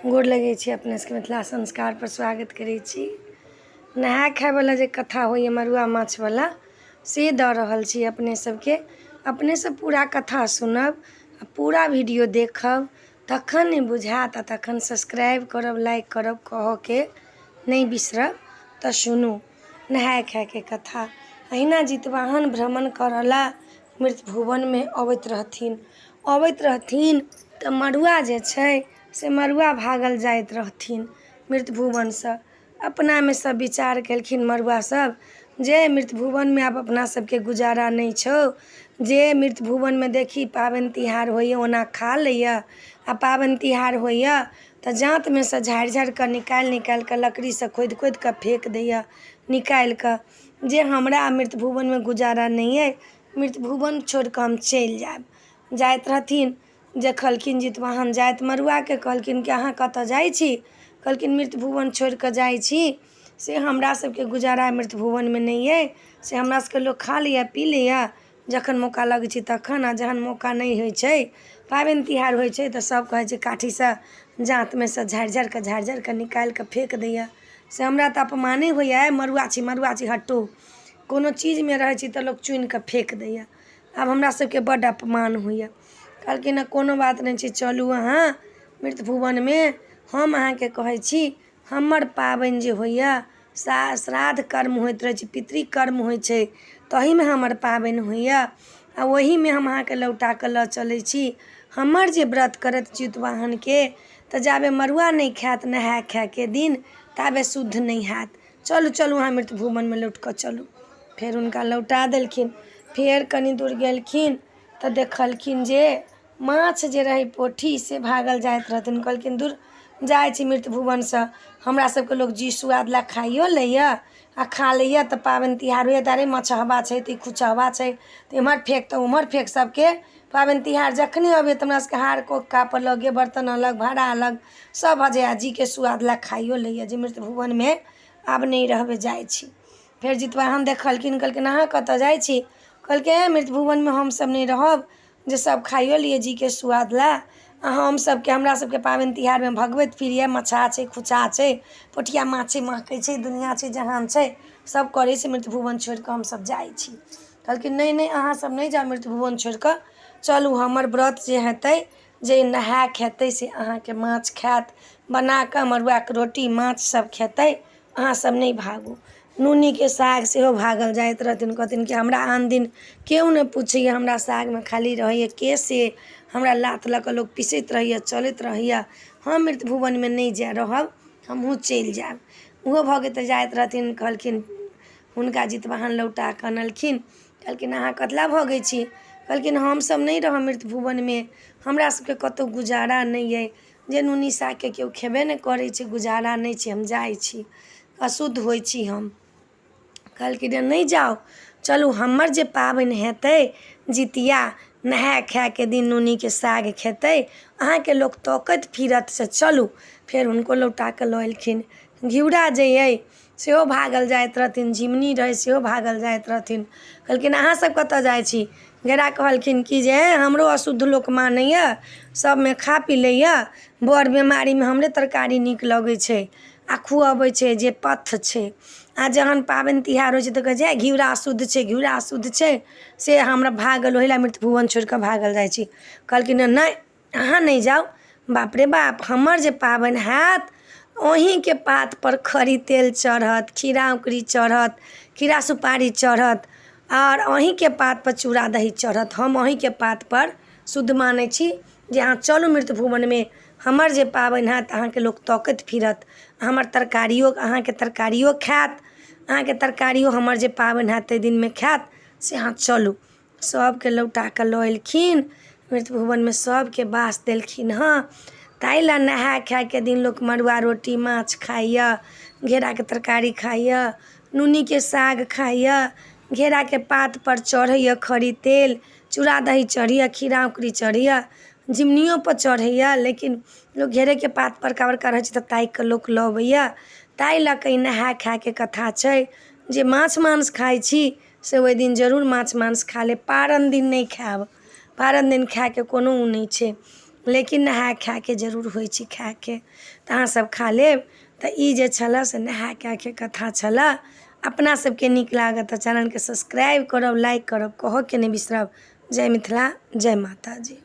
गोर लगै छी अपने सबके मिथिला संस्कार पर स्वागत करै छी। नहाय खायवला जे कथा होइए मड़ुआ माछवला से दऽ रहल छी अपने सबके। अपने सब पूरा कथा सुनब आ पूरा वीडियो देखब तखन नहि बुझायत आ तखन सब्सक्राइब करब, लाइक करब, कहऽके नहीं बिसरब। तऽ सुनू नहाय खायके कथा। अहिना जितवाहन भ्रमण करला मृत भुवनमे अबैत रहथिन तऽ मड़ुआ जे छै से मड़ुआ भागल जाइत रहथिन मृत भुवनसँ। अपनामे सब विचार केलखिन मड़ुआ सब जे मृत भुवनमे आब अपना सबके गुजारा नहीं छौ, जे मृत भुवनमे देखी पाबनि तिहार होइए ओना खा लैए आ पाबनि तिहार होइए तऽ जाँतमे सँ झाड़ि कऽ निकालि कऽ लकड़ीसँ खोदि कऽ फेंक दैए निकालि कऽ, जे हमरा मृत भुवनमे गुजारा नहीं अइ, मृत भुवन छोड़ि कऽ हम चलि जायब। जाइत रहथिन, देखलखिन जितवाहन जाइत मड़ुआके कहलखिन कि अहाँ कतऽ जाइ छी? कहलखिन मृत भुवन छोड़ि कऽ जाइ छी, से हमरा सबके गुजारा मृत भुवनमे नहीं अइ, से हमरा सबके लोक खा लैए पी लैए जखन मौका लगै छै तखन, आ जहन मौका नहीं होइ छै पाबनि तिहार होइ छै तऽ सब कहै छै काठीसँ जाँतमे सँ झाड़ि कऽ निकालि कऽ फेंक दैए। से हमरा तऽ अपमाने होइए, मड़ुआ छी हटू। कोनो चीजमे रहै छी तऽ लोक चुनि कऽ फेंक दैए, आब हमरा सबके बड्ड अपमान होइए। कहलखिन हँ कोनो बात नहीं छै, चलू अहाँ मृत भुवनमे, हम अहाँके कहै छी हमर पाबनि जे होइए श्राद्ध कर्म होइत रहै छै, पितृकर्म होइ छै, तहीमे हमर पाबनि होइए आ ओहीमे हम अहाँके लौटा कऽ लऽ चलै छी। हमर जे व्रत करत जितवाहनके तऽ जाबे मड़ुआ नहीं खायत नहाय खायके दिन ताबे शुद्ध नहीं हैत। चलू अहाँ मृत भुवनमे लौट कऽ चलू। फेर हुनका लौटा देलखिन। फेर कनी दूर गेलखिन तऽ देखलखिन जे माछ जे रहै पोठी से भागल जाइत रहथिन। कहलखिन दूर जाइ छी मृत भुवनसँ, हमरा सबके लोक जी सुआद लए खाइयो लैए आ खा लैए तऽ पाबनि तिहार होइए तऽ अरे मछहबा छै तऽ ई खुचहबा छै तऽ एम्हर फेंक तऽ ओम्हर फेंक। सबके पाबनि तिहार जखने अबैए तऽ हमरा सबके हार कापर लगे, बर्तन अलग, भाड़ा अलग, सब भजैया जीके सुआद लए खाइयो लैए जे मृत भुवनमे आब नहीं रहबै, जाइ छी। फेर जितवाहन देखलखिन, कहलखिन अहाँ कतऽ जाइ छी? कहलखिन मृत भुवनमे हमसब नहीं रहब, जे सब खाइयो लिए जीके सुआद लए आ हमरा सबके पाबनि तिहारमे भगबैत फिरिए, मछहा छै, खुचा छै, पोठिया माछ छै, महकै छै, दुनिया छै, जहान छै, सब करै छै, मृत भुवन छोड़ि कऽ हमसब जाइ छी। कहलखिन नहीं अहाँ सब नहीं जाउ मृत भुवन छोड़ि कऽ, चलू हमर व्रत जे हेतै, जे नहाय खेतै से अहाँके माछ खायत, बना कऽ मड़ुआके रोटी माछ सब खेतै, अहाँ सब नहीं भागू। नूनीके साग सेहो भागल जाइत रहथिन। कहथिन कि हमरा आन दिन केओ नहीं पूछैए, हमरा सागमे खाली रहैए केश, से हमरा लात लऽ कऽ लोक पिसैत रहैए, चलैत रहैए, हम मृत भुवनमे नहीं रहब, हमहूँ चलि जायब। ओहो भगैत जाइत रहथिन। कहलखिन हुनका जितवाहन लौटा कऽ अनलखिन। कहलखिन अहाँ कतला भगै छी? कहलखिन हमसब नहीं रहब मृत भुवनमे, हमरा सबके कतहु गुजारा नहीं अइ, जे नूनी सागके केओ खेबे नहीं करै छै, गुजारा नहीं छै, हम जाइ छी, अशुद्ध होइ छी हम। कहलखिन नहीं जाउ, चलू हमर जे पाबनि हेतै जितिया, नहाय खायके दिन नूनीके साग खेतै, अहाँके लोक तकैत फिरत, से चलू। फेर हुनको लौटा कऽ लऽ एलखिन। घिउरा जे अइ सेहो भागल जाइत रहथिन, झिमनी रहै सेहो भागल जाइत रहथिन। कहलखिन अहाँ सब कतऽ जाइ छी? घेरा कहलखिन कि जे हमरो अशुद्ध लोक मानैए, सबमे खा पी लैए, बड़ बेमारीमे हमरे तरकारी नीक लगै छै आ खुअबै छै जे पथ्य छै, आ जहन पाबनि तिहार होइ छै तऽ कहै छै घिउरा अशुद्ध छै, से हमरा भागल, ओहि लए मृत भुवन छोड़ि कऽ भागल जाइ छी। कहलखिन नहीं अहाँ नहीं जाउ, बाप रे बाप, हमर जे पाबनि हैत अहीँके पात पर खरी तेल चढ़त, खीरा औकरी चढ़त, खीरा सुपारी चढ़त, और अहीँके पात पर चूड़ा दही चढ़त। हम अहीँके पात पर शुद्ध मानै छी, जे अहाँ चलू मृत भुवनमे, हमर जे पाबनि हैत अहाँके लोक तकैत फिरत, हमर तरकारियो अहाँके तरकारियो खायत, अहाँके तरकारियो हमर जे पाबनि हैत ताहि दिनमे खायत, से अहाँ चलू। सबके लौटा कऽ लऽ एलखिन मृत भुवनमे, सबके बास देलखिन हँ। ताहि लए नहाय खायके दिन लोक मड़ुआ रोटी माछ खाइए, घेराके तरकारी खाइए, नूनीके साग खाइए, घेराके पात पर चढ़ैए खरी तेल, चूड़ा दही चढ़ैए, खीरा औकरी चढ़ैए, झिमनियो पर चढ़ैए, लेकिन लोक घेरेके पात बड़का बड़का रहै छै तऽ ताकि कऽ लोक लबैए। ताहि लऽ कऽ ई नहाय खायके कथा छै, जे माछ मांस खाइ छी से ओहि दिन जरूर माछ मांस खा लेब, पारन दिन नहीं खायब, पारन दिन खायके कोनो ओ नहीं छै। लेकिन नहाय खायके जरूर होइ छै खायके, तऽ अहाँसभ खा लेब। तऽ ई जे छलऽ से नहाय खायके कथा छलऽ। अपना सबके नीक लागत तऽ चैनलके सब्सक्राइब करब, लाइक करब, कहऽके नहि बिसरब। जय मिथिला, जय माता जी।